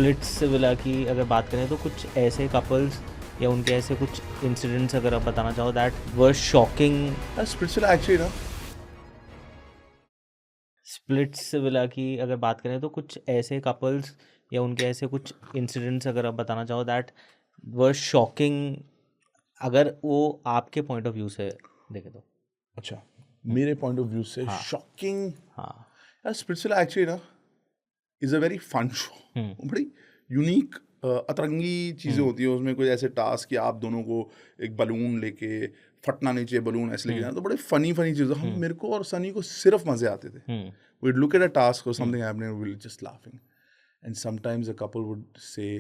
Splits villa की अगर बात करें तो कुछ ऐसे कपल्स या उनके ऐसे कुछ इंसिडेंट्स अगर आप बताना चाहो that were shocking. Splitsvilla actually, no? Splits villa की अगर बात करें तो कुछ ऐसे कपल्स या उनके ऐसे कुछ इंसिडेंट्स अगर आप बताना चाहो दैट वर शॉकिंग, अगर वो आपके पॉइंट ऑफ व्यू से देखे तो। अच्छा, मेरे पॉइंट ऑफ व्यू से हाँ शॉकिंग। हाँ Splitsvilla actually, ना, is a very fun show. बड़ी यूनिक अतरंगी चीज़ें होती है उसमें। कोई ऐसे टास्क या आप दोनों को एक बलून लेके फटना नहीं चाहिए, बलून ऐसे लेके जाना, तो बड़े फनी फनी चीज़ें। हम मेरे को और सनी को सिर्फ मजे आते थे। We'd look at a task और something happening, we just laughing. And sometimes a couple would say,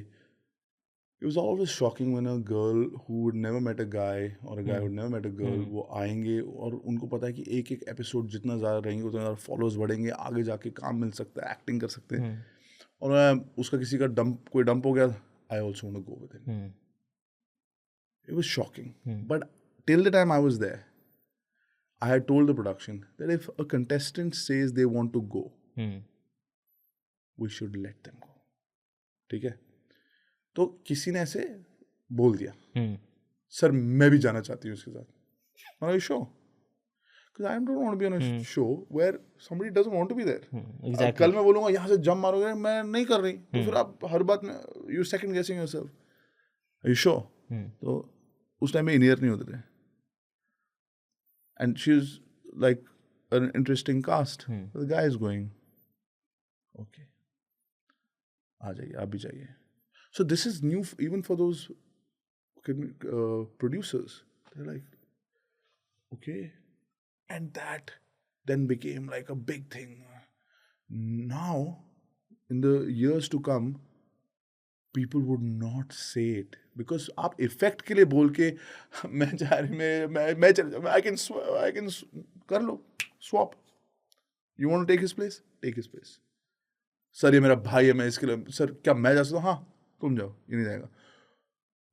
it was always shocking when a girl who would never met a guy or a guy who would never met a girl, वो आएंगे और उनको पता है कि एक एक episode जितना ज़्यादा रहेंगे उतना ज़्यादा फॉलोअर्स बढ़ेंगे, आगे जाके काम मिल सकता है, एक्टिंग कर सकते हैं। और उसका किसी का कोई डंप हो गया, I also want to go with him. It was shocking, but till the time I was there, I had told the production that if a contestant says they want to go, we should let them go. ठीक है? तो किसी ने ऐसे बोल दिया, sir मैं भी जाना चाहती हूँ उसके साथ। Are you sure? Because I don't want to be on a show where somebody doesn't want to be there. exactly. कल मैं बोलूँगा यहाँ से जंप मारोगे, मैं नहीं कर रही, तो फिर आप हर बात में यू सेकंड गेसिंग योरसेल्फ। Are you sure? तो उस टाइम में इन-ईयर नहीं होते थे। And she is like an interesting cast. The guy is going, okay, आ जाइए, आप भी जाइए। So this is new even for those producers. They're like, okay. And that then became like a big thing. Now, in the years to come, people would not say it because आप effect के लिए बोल के मैं जा रही, मैं चल जाऊँ, I can कर लो swap. You want to take his place? Take his place. Sir ये मेरा भाई है, मैं इसके लिए, सर क्या मैं जा सकता हूँ? हाँ तुम जाओ, ये नहीं जाएगा।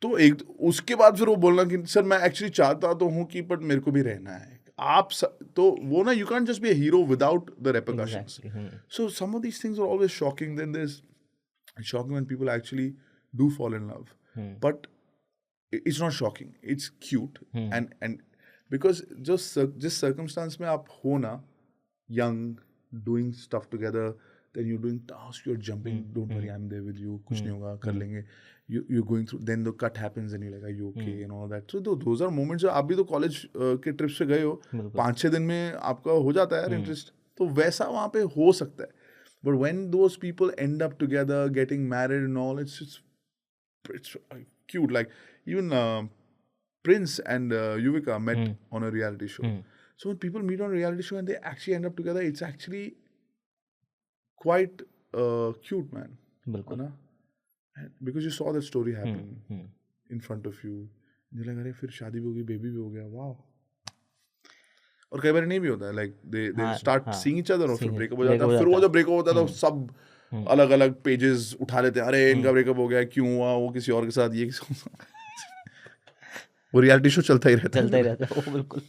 तो एक उसके बाद फिर वो बोलना कि सर मैं एक्चुअली चाहता तो हूँ कि बट मेरे को भी रहना है। आप तो वो ना, you can't just be a hero without the repercussions. So some of these things are always shocking. Then there is shocking when people actually do fall in love, but it's not shocking, it's cute. And because जिस circumstances में आप हो ना, young, doing stuff together, then you're doing tasks, you're jumping, don't worry, I'm there with you, कुछ नहीं होगा, कर लेंगे, you're going through, then the cut happens and you're like, are you okay, and all that. So those are moments. आप भी तो college के trips पे गए हो, 5-6 दिन में आपका हो जाता है यार इंटरेस्ट, तो वैसा वहाँ पे हो सकता है। But when those people end up together, getting married and all, it's cute. Like even Prince and Yuvika met on a reality show. So when people meet on a reality show and they actually end up together, it's actually quite cute, man. बिल्कुल। Because you saw that story happen in front of you. You're like, अरे फिर शादी भी हो गई, baby भी हो गया, वाह। और कई बार नहीं भी होता है, like they start seeing each other और फिर ब्रेकअप हो जाता है। फिर वो जब ब्रेकअप होता है तो सब अलग अलग पेजेस उठा लेते हैं, अरे इनका ब्रेकअप हो गया, क्यों हुआ, वो किसी और के साथ, ये किसी वो रियलिटी शो चलता ही रहता है। वो बिल्कुल।